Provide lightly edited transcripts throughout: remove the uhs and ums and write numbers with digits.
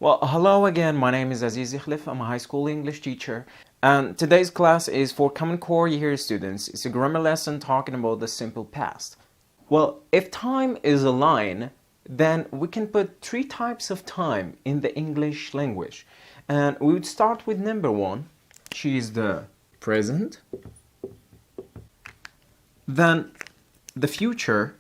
Well, hello again, my name is Aziz Ikhlif, I'm a high school English teacher, and today's class is for Common Core Year students. It's a grammar lesson talking about the simple past. Well, if time is a line, then we can put three types of time in the English language. And we would start with number one, which is the present, then the future,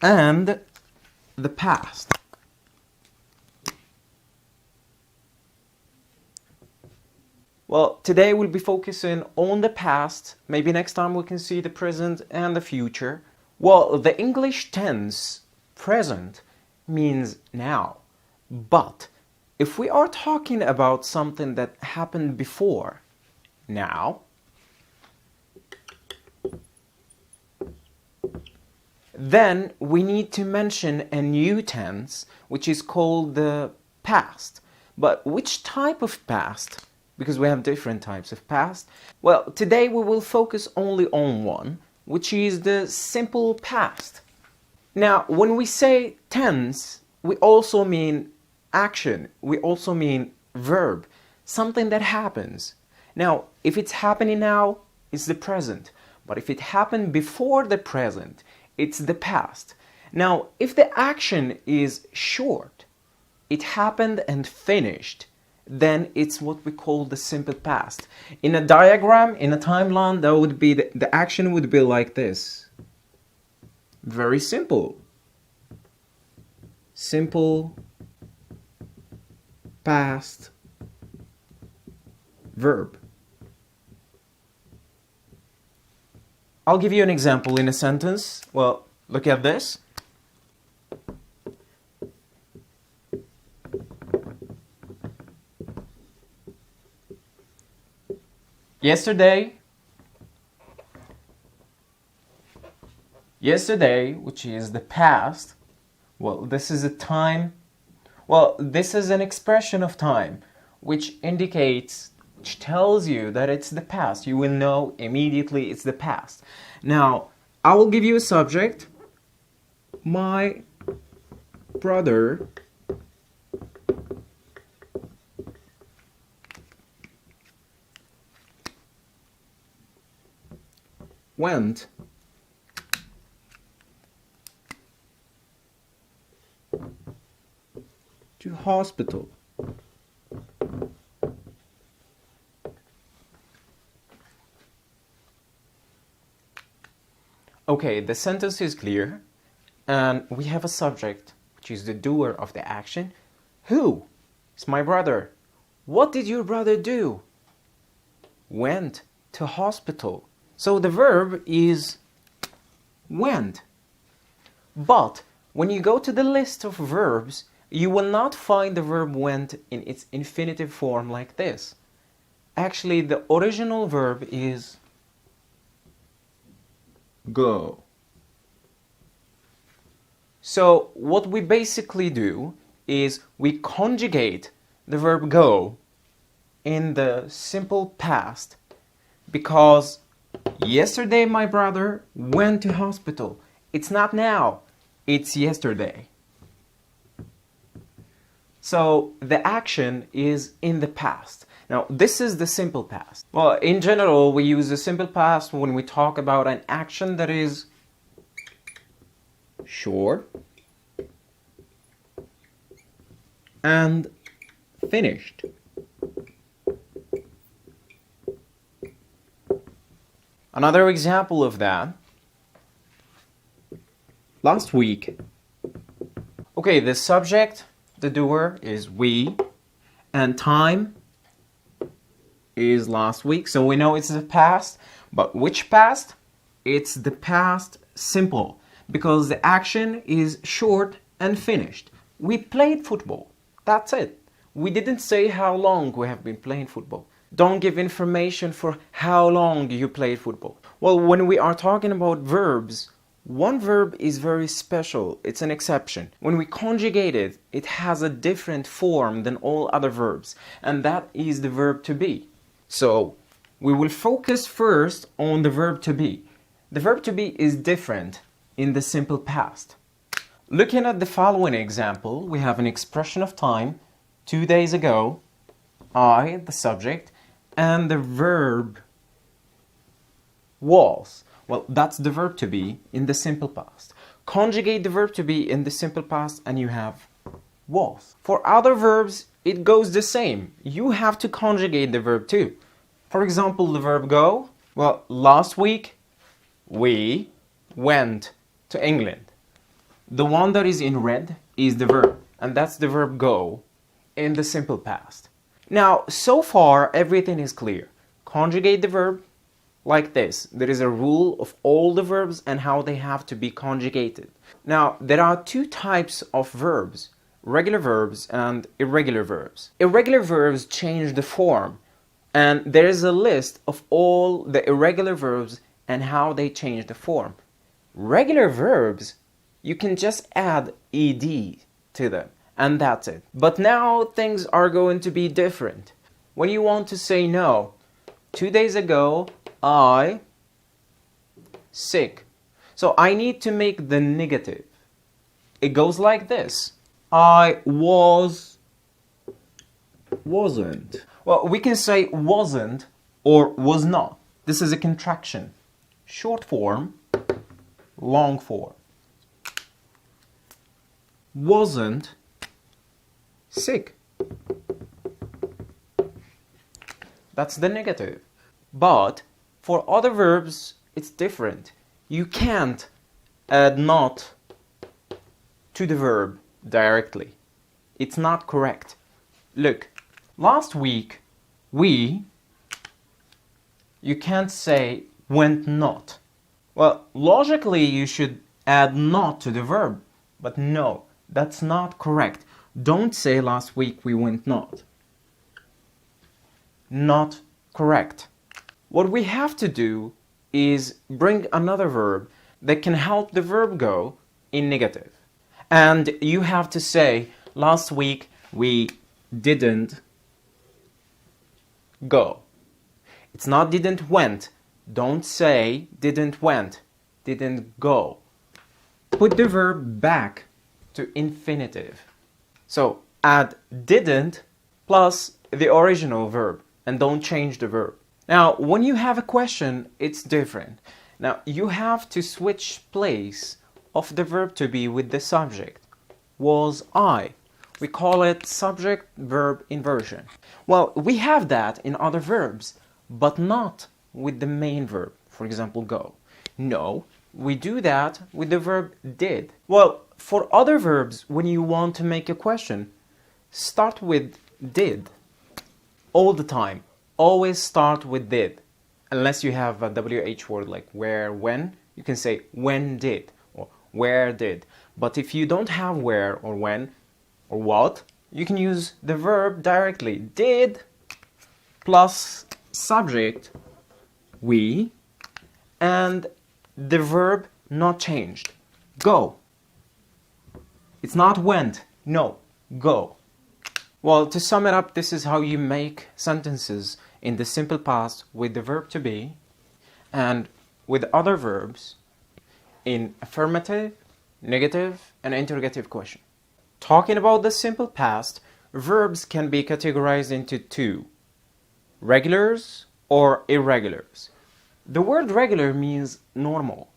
and the past. Well, today we'll be focusing on the past. Maybe next time we can see the present and the future. Well, the English tense, present, means now. But if we are talking about something that happened before now, then we need to mention a new tense, which is called the past. But which type of past? Because we have different types of past. Well, today we will focus only on one, which is the simple past. Now, when we say tense, we also mean action. We also mean verb, something that happens. Now, if it's happening now, it's the present. But if it happened before the present, it's the past. Now, if the action is short, it happened and finished, then it's what we call the simple past. In a diagram, in a timeline, that would be the action would be like this. Very simple. Simple past verb. I'll give you an example in a sentence. Well, look at this. Yesterday, which is the past, well, this is a time, well, this is an expression of time, which tells you that it's the past. You will know immediately it's the past. Now, I will give you a subject. My brother went to hospital. Okay, the sentence is clear, and we have a subject, which is the doer of the action. Who? It's my brother. What did your brother do? Went to hospital. So the verb is went. But when you go to the list of verbs, you will not find the verb went in its infinitive form like this. Actually, the original verb is go. So what we basically do is we conjugate the verb go in the simple past, because yesterday my brother went to hospital. It's not now, it's yesterday. So the action is in the past. Now, this is the simple past. Well, in general, we use the simple past when we talk about an action that is short and finished. Another example of that, last week. Okay, the subject, the doer, is we, and time is last week, so we know it's the past. But which past? It's the past simple, because the action is short and finished. We played football. That's it. We didn't say how long we have been playing football. Don't give information for how long you played football. Well, when we are talking about verbs, one verb is very special. It's an exception. When we conjugate it, it has a different form than all other verbs, and that is the verb to be. So we will focus first on the verb to be. The verb to be is different in the simple past. Looking at the following example, we have an expression of time, 2 days ago, I, the subject, and the verb was. Well, that's the verb to be in the simple past. Conjugate the verb to be in the simple past and you have was. For other verbs, it goes the same. You have to conjugate the verb too. For example, the verb go. Well, last week, we went to England. The one that is in red is the verb, and that's the verb go in the simple past. Now, so far, everything is clear. Conjugate the verb like this. There is a rule of all the verbs and how they have to be conjugated. Now, there are two types of verbs, regular verbs and irregular verbs. Irregular verbs change the form, and there is a list of all the irregular verbs and how they change the form. Regular verbs, you can just add ed to them, and that's it. But now things are going to be different. When you want to say no, 2 days ago, I sick. So I need to make the negative. It goes like this. I wasn't. Well, we can say wasn't or was not. This is a contraction. Short form, long form. Wasn't sick. That's the negative. But for other verbs, it's different. You can't add not to the verb directly. It's not correct. Look, last week, you can't say went not. Well, logically, you should add not to the verb, but no, that's not correct. Don't say last week we went not. Not correct. What we have to do is bring another verb that can help the verb go in negative. And you have to say, last week we didn't go. It's not didn't went. Don't say didn't went, didn't go. Put the verb back to infinitive. So add didn't plus the original verb and don't change the verb. Now, when you have a question, it's different. Now, you have to switch place of the verb to be with the subject. Was I. We call it subject-verb inversion. Well, we have that in other verbs, but not with the main verb. For example, go. No, we do that with the verb did. Well, for other verbs, when you want to make a question, start with did. All the time. Always start with did. Unless you have a WH word like where, when, you can say when did or where did. But if you don't have where or when or what, you can use the verb directly. Did plus subject, we, and the verb not changed. Go. It's not went. No, go. Well, to sum it up, this is how you make sentences in the simple past with the verb to be and with other verbs in affirmative, negative, and interrogative question. Talking about the simple past, verbs can be categorized into two, regulars or irregulars. The word regular means normal.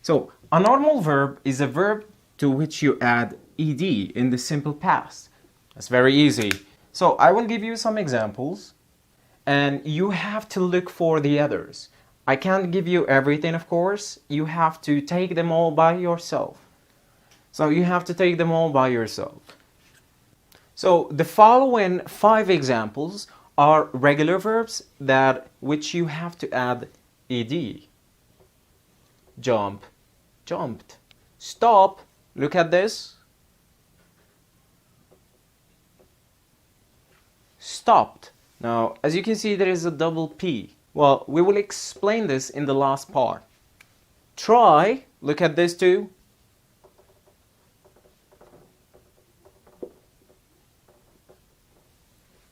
So, a normal verb is a verb to which you add ed in the simple past. That's very easy. So I will give you some examples and you have to look for the others. I can't give you everything, of course. You have to take them all by yourself. So you have to take them all by yourself. So the following 5 examples are regular verbs that which you have to add ed. Jump, jumped. Stop, look at this. Stopped. Now, as you can see, there is a double P. Well, we will explain this in the last part. Try, look at this too.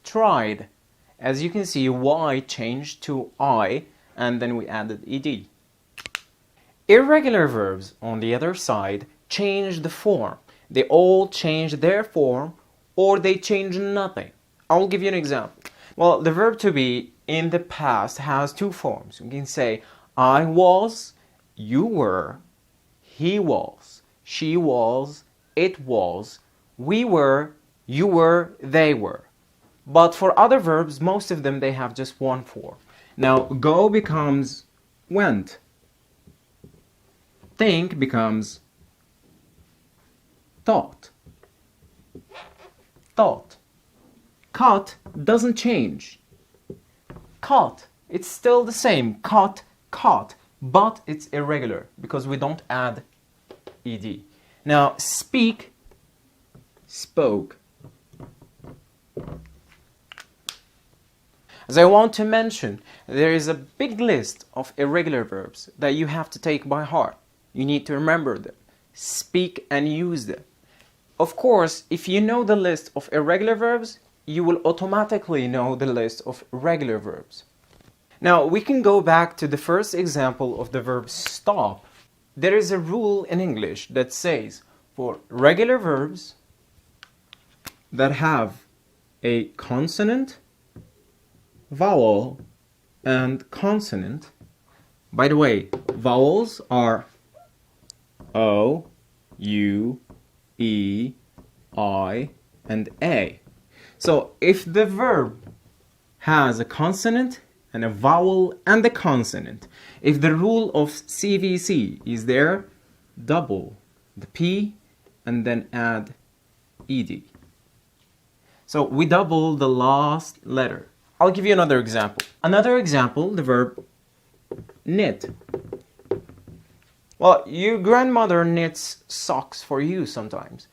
Tried. As you can see, Y changed to I, and then we added ed. Irregular verbs, on the other side, change the form. They all change their form, or they change nothing. I'll give you an example. Well, the verb to be in the past has two forms. You can say, I was, you were, he was, she was, it was, we were, you were, they were. But for other verbs, most of them, they have just one form. Now, go becomes went. Think becomes thought. Thought. Cut doesn't change. Caught, it's still the same. Caught, caught. But it's irregular because we don't add ed. Now, speak, spoke. As I want to mention, there is a big list of irregular verbs that you have to take by heart. You need to remember them, speak and use them. Of course, if you know the list of irregular verbs, you will automatically know the list of regular verbs. Now, we can go back to the first example of the verb stop. There is a rule in English that says for regular verbs that have a consonant, vowel, and consonant. By the way, vowels are O, U, E, I, and A. So if the verb has a consonant and a vowel and a consonant, if the rule of CVC is there, double the P and then add ed. So we double the last letter. I'll give you another example. Another example, the verb knit. Well, your grandmother knits socks for you sometimes.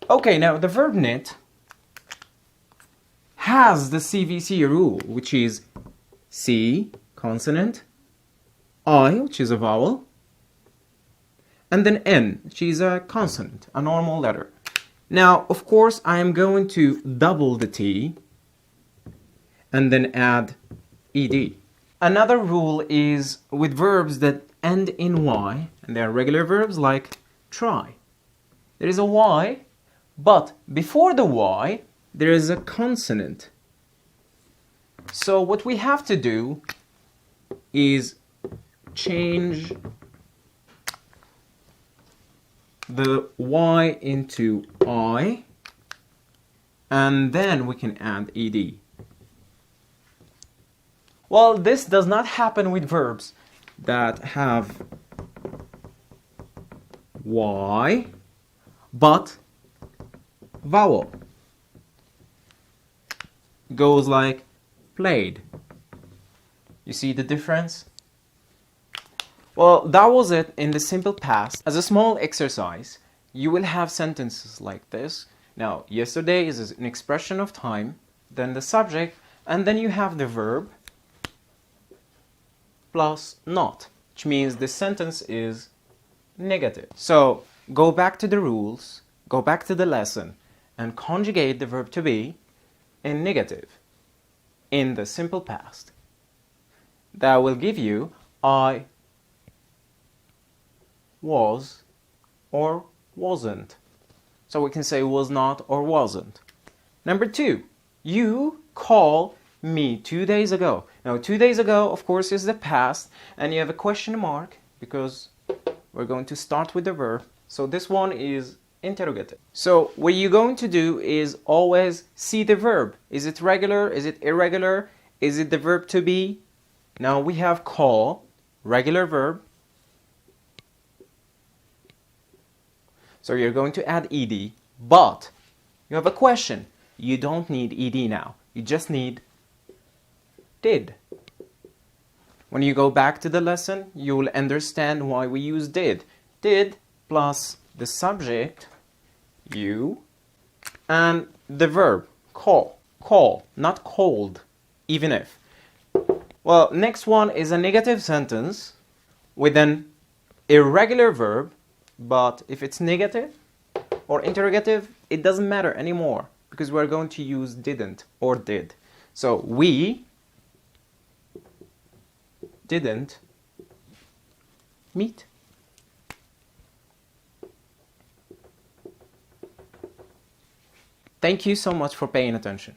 Okay, now the verb knit has the CVC rule, which is C, consonant, I, which is a vowel, and then N, which is a consonant, a normal letter. Now, of course, I am going to double the T and then add ed. Another rule is with verbs that end in Y, and they are regular verbs like try. There is a Y, but before the Y, there is a consonant. So what we have to do is change the Y into I, and then we can add ed. Well, this does not happen with verbs that have Y, but vowel. Goes like played. You see the difference? Well, that was it in the simple past. As a small exercise, you will have sentences like this. Now, yesterday is an expression of time, then the subject, and then you have the verb plus not, which means the sentence is negative. So, go back to the rules, go back to the lesson, and conjugate the verb to be in negative in the simple past. That will give you I was or wasn't. So we can say was not or wasn't. Number 2, you call me 2 days ago. Now 2 days ago, of course, is the past, and you have a question mark because we're going to start with the verb. So this one is interrogative. So what you're going to do is always see the verb. Is it regular? Is it irregular? Is it the verb to be? Now we have call, regular verb. So you're going to add ed, but you have a question. You don't need ed now. You just need did. When you go back to the lesson, you will understand why we use did. Did plus the subject, you, and the verb, call. Call, not cold, even if. Well, next one is a negative sentence with an irregular verb, but if it's negative or interrogative, it doesn't matter anymore because we're going to use didn't or did. So, we didn't meet. Thank you so much for paying attention.